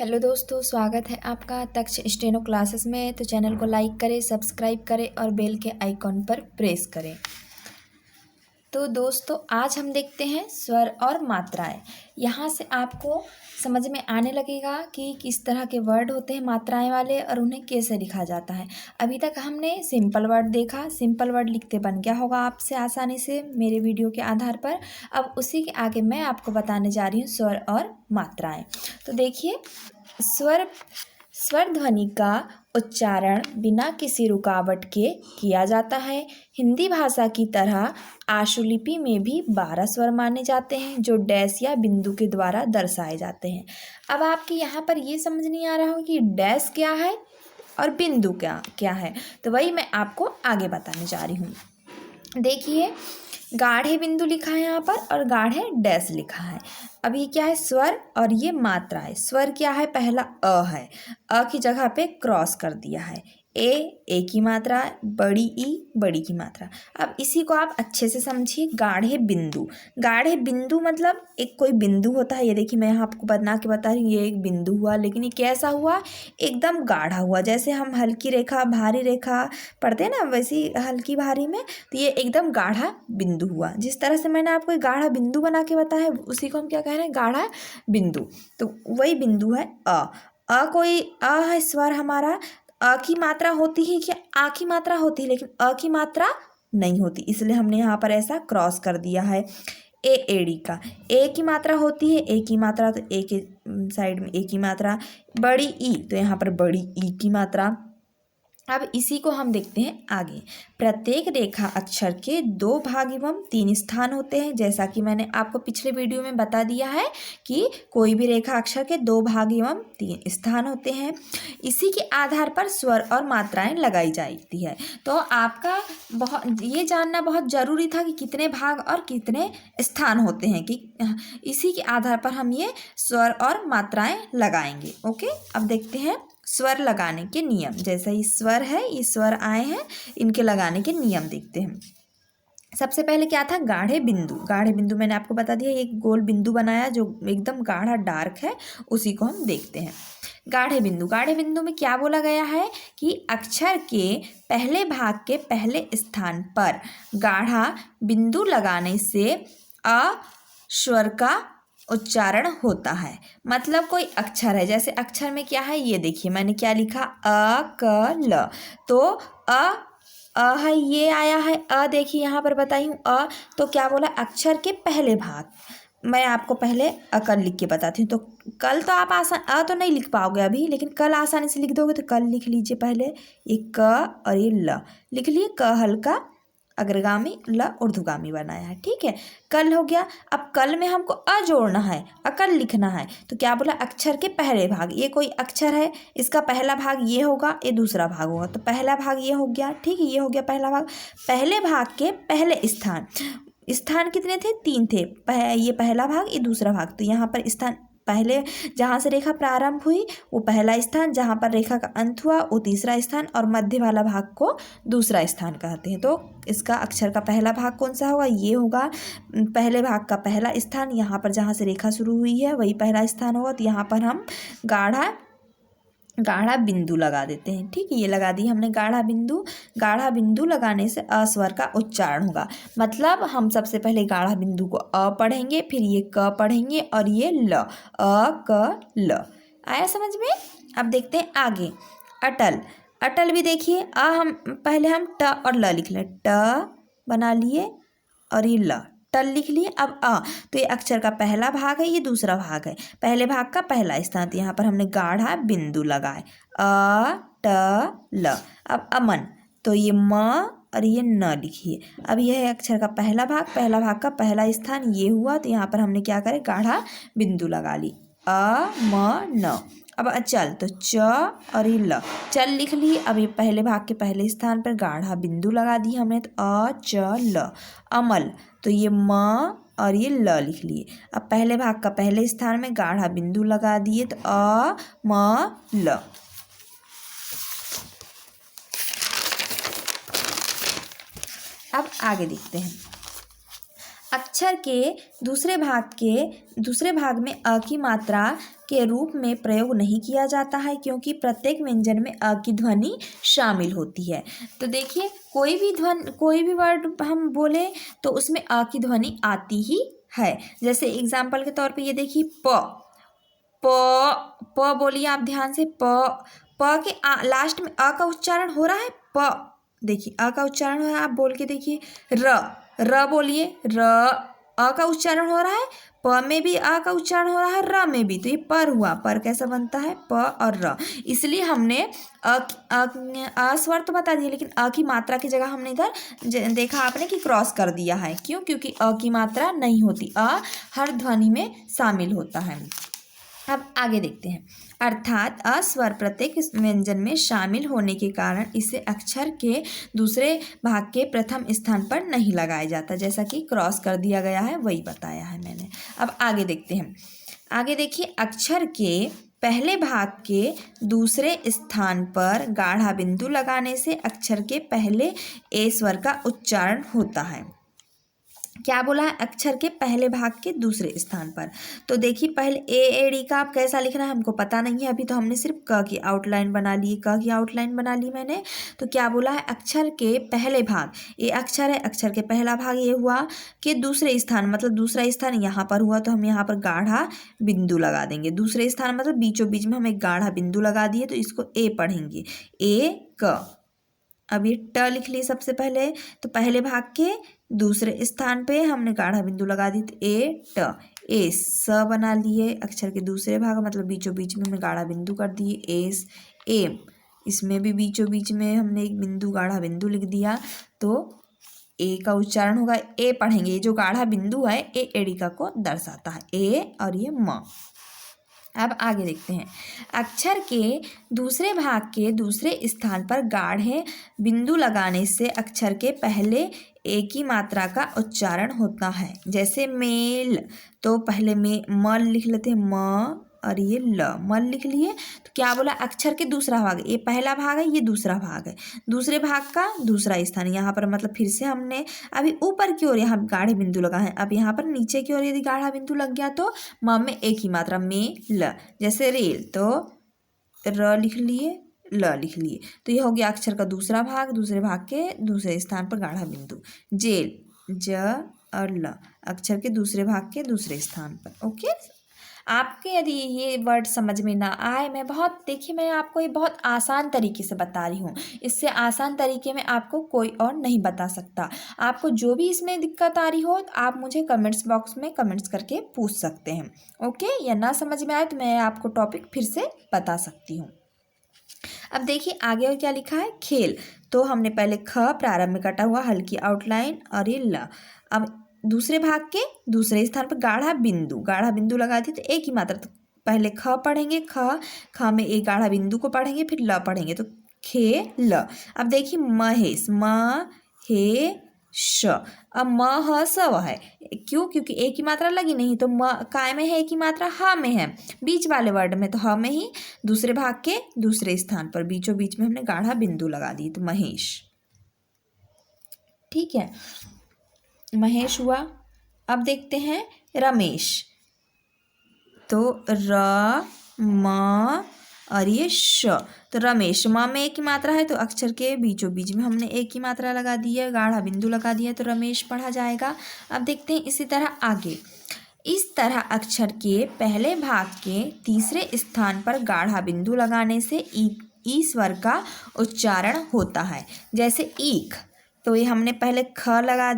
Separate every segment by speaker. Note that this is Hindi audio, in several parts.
Speaker 1: हेलो दोस्तों, स्वागत है आपका तक्ष स्टेनो क्लासेस में। तो चैनल को लाइक करें, सब्सक्राइब करें और बेल के आइकॉन पर प्रेस करें। तो दोस्तों, आज हम देखते हैं स्वर और मात्राएं। यहाँ से आपको समझ में आने लगेगा कि किस तरह के वर्ड होते हैं मात्राएं वाले और उन्हें कैसे लिखा जाता है। अभी तक हमने सिंपल वर्ड देखा, सिंपल वर्ड लिखते बन गया होगा आपसे आसानी से मेरे वीडियो के आधार पर। अब उसी के आगे मैं आपको बताने जा रही हूँ स्वर और मात्राएं। तो देखिए, स्वर ध्वनि का उच्चारण बिना किसी रुकावट के किया जाता है। हिंदी भाषा की तरह आशुलिपि में भी 12 स्वर माने जाते हैं जो डैश या बिंदु के द्वारा दर्शाए जाते हैं। अब आपके यहाँ पर ये समझ नहीं आ रहा हो कि डैश क्या है और बिंदु क्या क्या है, तो वही मैं आपको आगे बताने जा रही हूँ। देखिए, गाढ़े बिंदु लिखा है यहाँ पर और गाढ़े डैश लिखा है। अब ये क्या है? स्वर और ये मात्रा है। स्वर क्या है? पहला अ है, अ की जगह पे क्रॉस कर दिया है। ए की मात्रा, बड़ी ई बड़ी की मात्रा। अब इसी को आप अच्छे से समझिए। गाढ़े बिंदु, गाढ़े बिंदु मतलब एक कोई बिंदु होता है। ये देखिए, मैं यहाँ आपको बना के बता रही हूँ, ये एक बिंदु हुआ, लेकिन ये कैसा हुआ? एकदम गाढ़ा हुआ। जैसे हम हल्की रेखा भारी रेखा पढ़ते हैं ना, वैसी हल्की भारी में, तो ये एकदम गाढ़ा बिंदु हुआ। जिस तरह से मैंने आपको एक गाढ़ा बिंदु बना के बताया, उसी को हम क्या कह रहे हैं? गाढ़ा बिंदु। तो वही बिंदु है अ कोई अ है स्वर हमारा। अ की मात्रा होती है क्या? आ की मात्रा होती है, लेकिन अ की मात्रा नहीं होती, इसलिए हमने यहाँ पर ऐसा क्रॉस कर दिया है। एड़ी का ए की मात्रा होती है, ए की मात्रा, तो ए के साइड में ए की मात्रा। बड़ी ई, तो यहाँ पर बड़ी ई की मात्रा। अब इसी को हम देखते हैं आगे। प्रत्येक रेखा अक्षर के 2 भाग एवं 3 स्थान होते हैं। जैसा कि मैंने आपको पिछले वीडियो में बता दिया है कि कोई भी रेखा अक्षर के 2 भाग एवं 3 स्थान होते हैं। इसी के आधार पर स्वर और मात्राएं लगाई जाती है। तो आपका ये जानना बहुत ज़रूरी था कि कितने भाग और कितने स्थान होते हैं, कि इसी के आधार पर हम ये स्वर और मात्राएं लगाएंगे। ओके, अब देखते हैं स्वर लगाने के नियम। जैसा ये स्वर है, ये स्वर आए हैं, इनके लगाने के नियम देखते हैं। सबसे पहले क्या था? गाढ़े बिंदु। गाढ़े बिंदु मैंने आपको बता दिया, एक गोल बिंदु बनाया जो एकदम गाढ़ा डार्क है, उसी को हम देखते हैं। गाढ़े बिंदु, गाढ़े बिंदु में क्या बोला गया है कि अक्षर के पहले भाग के पहले स्थान पर गाढ़ा बिंदु लगाने से अ स्वर का उच्चारण होता है। मतलब कोई अक्षर है, जैसे अक्षर में क्या है, ये देखिए मैंने क्या लिखा, अ क ल। तो अ है, ये आया है अ। देखिए यहाँ पर बताई हूँ अ, तो क्या बोला? अक्षर के पहले भाग। मैं आपको पहले अकल लिख के बताती हूँ। तो कल तो आप आसान अ तो नहीं लिख पाओगे अभी, लेकिन कल आसानी से लिख दोगे। तो कल लिख लीजिए पहले, ये क और ये ल लिख लिए। क हल्का अग्रगामी, ल ऊर्ध्वगामी बनाया है, ठीक है। कल हो गया। अब कल में हमको अ जोड़ना है, अकल लिखना है। तो क्या बोला? अक्षर के पहले भाग। ये कोई अक्षर है, इसका पहला भाग ये होगा, ये दूसरा भाग होगा। तो पहला भाग ये हो गया, ठीक है, ये हो गया पहला भाग। पहले भाग के पहले स्थान, स्थान कितने थे? 3 थे। ये पहला भाग, ये दूसरा भाग। तो यहाँ पर स्थान, पहले जहाँ से रेखा प्रारंभ हुई वो पहला स्थान, जहाँ पर रेखा का अंत हुआ वो तीसरा स्थान, और मध्य वाला भाग को दूसरा स्थान कहते हैं। तो इसका अक्षर का पहला भाग कौन सा होगा? ये होगा पहले भाग का पहला स्थान। यहाँ पर जहाँ से रेखा शुरू हुई है वही पहला स्थान होगा। तो यहाँ पर हम गाढ़ा बिंदु लगा देते हैं, ठीक है। ये लगा दी हमने गाढ़ा बिंदु। गाढ़ा बिंदु लगाने से अ स्वर का उच्चारण होगा। मतलब हम सबसे पहले गाढ़ा बिंदु को अ पढ़ेंगे, फिर ये क पढ़ेंगे और ये ल, अ क ल। आया समझ में? अब देखते हैं आगे। अटल, अटल भी देखिए, हम पहले हम ट और ल लिख लें, ट बना लिए और ये ल, टल लिख लिए। अब तो ये अक्षर का पहला भाग है, ये दूसरा भाग है। पहले भाग का पहला स्थान, तो यहाँ पर हमने गाढ़ा बिंदु लगाए, अ ट ल। अब अमन, तो ये म और ये न लिखिए। अब यह है अक्षर का पहला भाग का पहला स्थान ये हुआ। तो यहाँ पर हमने क्या करें? गाढ़ा बिंदु लगा ली, अ म न। अब अचल, तो च और ये ल, चल लिख लिए। अब ये पहले भाग के पहले स्थान पर गाढ़ा बिंदु लगा दी हमने, तो अ च ल। अमल, तो ये म और ये ल लिख लिए। अब पहले भाग का पहले स्थान में गाढ़ा बिंदु लगा दिए, तो अ म ल। अब आगे देखते हैं। अक्षर के दूसरे भाग में अ की मात्रा के रूप में प्रयोग नहीं किया जाता है, क्योंकि प्रत्येक व्यंजन में अ की ध्वनि शामिल होती है। तो देखिए, कोई भी वर्ड हम बोले तो उसमें अ की ध्वनि आती ही है। जैसे एग्जाम्पल के तौर पे ये देखिए, प बोलिए आप ध्यान से, प के लास्ट में अ का उच्चारण हो रहा है, प। देखिए अ का उच्चारण हो रहा है, आप बोल के देखिए, र बोलिए, अ का उच्चारण हो रहा है, प में भी अ का उच्चारण हो रहा है, र में भी। तो ये पर हुआ, पर कैसा बनता है, प और र। इसलिए हमने अ स्वर तो बता दिया, लेकिन अ की मात्रा की जगह हमने इधर देखा आपने कि क्रॉस कर दिया है। क्यों? क्योंकि अ की मात्रा नहीं होती, अ हर ध्वनि में शामिल होता है। अब आगे देखते हैं। अर्थात अस्वर प्रत्येक व्यंजन में शामिल होने के कारण इसे अक्षर के दूसरे भाग के प्रथम स्थान पर नहीं लगाया जाता, जैसा कि क्रॉस कर दिया गया है, वही बताया है मैंने। अब आगे देखते हैं। आगे देखिए, अक्षर के पहले भाग के दूसरे स्थान पर गाढ़ा बिंदु लगाने से अक्षर के पहले ए स्वर का उच्चारण होता है। क्या बोला है? अक्षर के पहले भाग के दूसरे स्थान पर। तो देखिए, पहले एड़ी का आप कैसा लिखना है हमको पता नहीं है, अभी तो हमने सिर्फ क की आउटलाइन बना ली, क की आउटलाइन बना ली मैंने। तो क्या बोला है? अक्षर के पहले भाग, ये अक्षर है, अक्षर के पहला भाग ये हुआ कि दूसरे स्थान, मतलब दूसरा स्थान यहाँ पर हुआ, तो हम यहाँ पर गाढ़ा बिंदु लगा देंगे। दूसरे स्थान मतलब बीचों बीच में हम एक गाढ़ा बिंदु लगा दिए, तो इसको ए पढ़ेंगे, ए क। अब ये ट लिख लिए सबसे पहले, तो पहले भाग के दूसरे स्थान पे हमने गाढ़ा बिंदु लगा दी, तो ए ट, ए स बना लिए। अक्षर के दूसरे भाग मतलब बीचों बीच में हमने गाढ़ा बिंदु कर दिए, एस एम। इसमें भी बीचों बीच में हमने एक बिंदु, गाढ़ा बिंदु लिख दिया, तो ए का उच्चारण होगा, ए पढ़ेंगे। ये जो गाढ़ा बिंदु है ए एड़िका को दर्शाता है, ए और ये म। अब आगे देखते हैं। अक्षर के दूसरे भाग के दूसरे स्थान पर गाढ़े बिंदु लगाने से अक्षर के पहले एक ही मात्रा का उच्चारण होता है। जैसे मेल, तो पहले में म लिख लेते हैं, म, और ये ल, मल लिख लिए। तो क्या बोला? अक्षर के दूसरा भाग, ये पहला भाग है, ये दूसरा भाग है, दूसरे भाग का दूसरा स्थान यहाँ पर, मतलब फिर से हमने अभी ऊपर की ओर यहाँ गाढ़े बिंदु लगाए हैं। अब यहाँ पर नीचे की ओर यदि गाढ़ा बिंदु लग गया तो म में एक ही मात्रा, में ल। जैसे रेल, तो र लिख लिए, ल लिख लिए। तो ये हो गया अक्षर का दूसरा भाग, दूसरे भाग के दूसरे स्थान पर गाढ़ा बिंदु। जेल, ज और ल, अक्षर के दूसरे भाग के दूसरे स्थान पर। ओके, आपके यदि ये वर्ड समझ में ना आए, देखिए मैं आपको ये बहुत आसान तरीके से बता रही हूँ, इससे आसान तरीके में आपको कोई और नहीं बता सकता। आपको जो भी इसमें दिक्कत आ रही हो, आप मुझे कमेंट्स बॉक्स में कमेंट्स करके पूछ सकते हैं। ओके, या ना समझ में आए तो मैं आपको टॉपिक फिर से बता सकती हूँ। अब देखिए आगे और क्या लिखा है, खेल। तो हमने पहले ख प्रारंभ में कटा हुआ, हल्की आउटलाइन, और ये ल। अब दूसरे भाग के दूसरे स्थान पर गाढ़ा बिंदु लगा दी, तो एक ही मात्रा। तो पहले ख पढ़ेंगे, ख में एक गाढ़ा बिंदु को पढ़ेंगे, फिर ल पढ़ेंगे, तो खे ल। अब देखिए महेश, म हे श। अब म ह स व है, क्यों? क्योंकि एक ही मात्रा लगी नहीं, तो म काय में है, एक ही मात्रा ह में है, बीच वाले वर्ड में, तो ह में ही दूसरे भाग के दूसरे स्थान पर बीचों बीच में हमने गाढ़ा बिंदु लगा दी, तो महेश। ठीक है, महेश हुआ। अब देखते हैं रमेश। तो र म और ये श, तो रमेश, म में एक ही मात्रा है, तो अक्षर के बीचों बीच में हमने एक ही मात्रा लगा दी है, गाढ़ा बिंदु लगा दिया, तो रमेश पढ़ा जाएगा। अब देखते हैं इसी तरह आगे। इस तरह अक्षर के पहले भाग के तीसरे स्थान पर गाढ़ा बिंदु लगाने से ई स्वर का उच्चारण होता है। जैसे ईख, तो ये हमने पहले ख लगा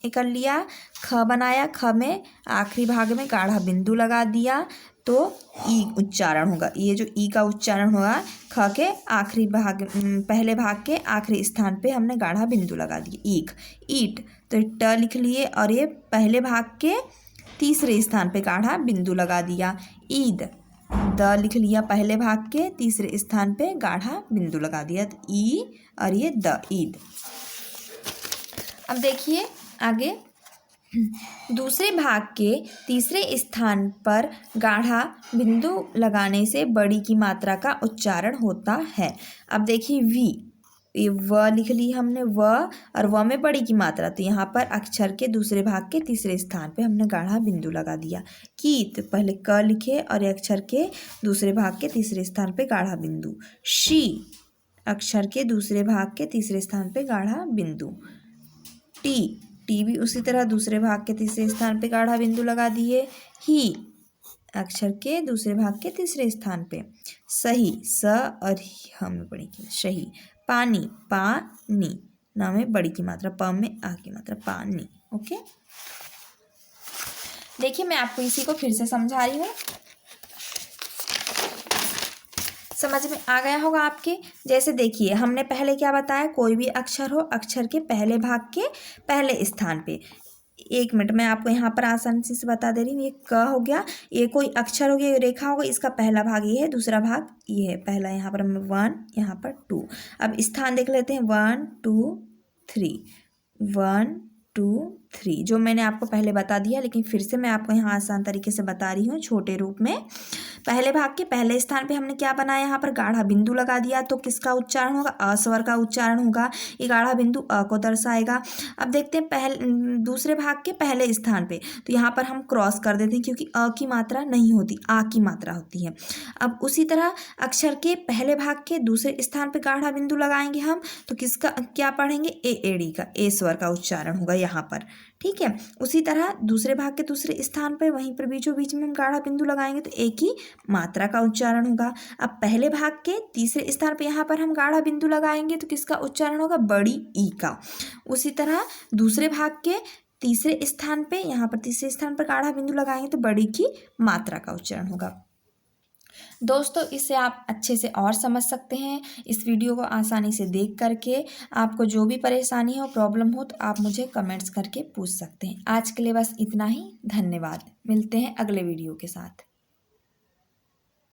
Speaker 1: कर लिया, ख बनाया, ख में आखिरी भाग में गाढ़ा बिंदु लगा दिया, तो ई उच्चारण होगा। ये जो ई का उच्चारण होगा, ख के आखिरी भाग, पहले भाग के आखिरी स्थान पे हमने गाढ़ा बिंदु लगा दिया, ईख। ईट, तो ट लिख लिए, और ये पहले भाग के तीसरे स्थान पे गाढ़ा बिंदु लगा दिया। ईद, द लिख लिया, पहले भाग के तीसरे स्थान पे गाढ़ा बिंदु लगा दिया, तो ई और ये द, ईद। अब देखिए आगे, दूसरे भाग के तीसरे स्थान पर गाढ़ा बिंदु लगाने से बड़ी की मात्रा का उच्चारण होता है। अब देखिए वी, ये व लिख ली हमने व, और व में बड़ी की मात्रा, तो यहाँ पर अक्षर के दूसरे भाग के तीसरे स्थान पे हमने गाढ़ा बिंदु लगा दिया। की, तो पहले क लिखे और ये अक्षर के दूसरे भाग के तीसरे स्थान पे गाढ़ा बिंदु। शी, अक्षर के दूसरे भाग के तीसरे स्थान पे गाढ़ा बिंदु। टी, टी भी उसी तरह दूसरे भाग के तीसरे स्थान पे गाढ़ा बिंदु लगा दिए। ही, अक्षर के दूसरे भाग के तीसरे स्थान पे। सही, स और ह में बड़ी की सही। पानी, पानी, ना में बड़ी की मात्रा, प में आ की मात्रा, पानी। ओके, देखिए मैं आपको इसी को फिर से समझा रही हूँ, समझ में आ गया होगा आपके। जैसे देखिए हमने पहले क्या बताया, कोई भी अक्षर हो, अक्षर के पहले भाग के पहले स्थान पे। एक मिनट मैं आपको यहाँ पर आसानी से बता दे रही हूँ। ये क हो गया, ये कोई अक्षर हो गया, ये रेखा होगा, इसका पहला भाग ये है, दूसरा भाग ये है। पहला यहाँ पर 1, यहाँ पर 2। अब स्थान देख लेते हैं, 1 2 3, 1 2 3, जो मैंने आपको पहले बता दिया, लेकिन फिर से मैं आपको यहाँ आसान तरीके से बता रही हूँ छोटे रूप में। पहले भाग के पहले स्थान पे हमने क्या बनाया, यहाँ पर गाढ़ा बिंदु लगा दिया, तो किसका उच्चारण होगा, अ स्वर का उच्चारण होगा। ये गाढ़ा बिंदु अ को दर्शाएगा। अब देखते हैं दूसरे भाग के पहले स्थान पे, तो यहाँ पर हम क्रॉस कर देते हैं, क्योंकि अ की मात्रा नहीं होती, आ की मात्रा होती है। अब उसी तरह अक्षर के पहले भाग के दूसरे स्थान पे गाढ़ा बिंदु लगाएंगे हम, तो किसका क्या पढ़ेंगे, ए एड़ी का, ए स्वर का उच्चारण होगा यहाँ पर। ठीक है, उसी तरह दूसरे भाग के दूसरे स्थान पर वहीं पर बीचों बीच में हम गाढ़ा बिंदु लगाएंगे, तो ए की मात्रा का उच्चारण होगा। अब पहले भाग के तीसरे स्थान पे यहाँ पर हम गाढ़ा बिंदु लगाएंगे, तो किसका उच्चारण होगा, बड़ी ई का। उसी तरह दूसरे भाग के तीसरे स्थान पे, यहाँ पर तीसरे स्थान पर गाढ़ा बिंदु लगाएंगे, तो बड़ी की मात्रा का उच्चारण होगा। दोस्तों इससे आप अच्छे से और समझ सकते हैं। इस वीडियो को आसानी से देख करके आपको जो भी परेशानी हो, प्रॉब्लम हो, तो आप मुझे कमेंट्स करके पूछ सकते हैं। आज के लिए बस इतना ही, धन्यवाद। मिलते हैं अगले वीडियो के साथ।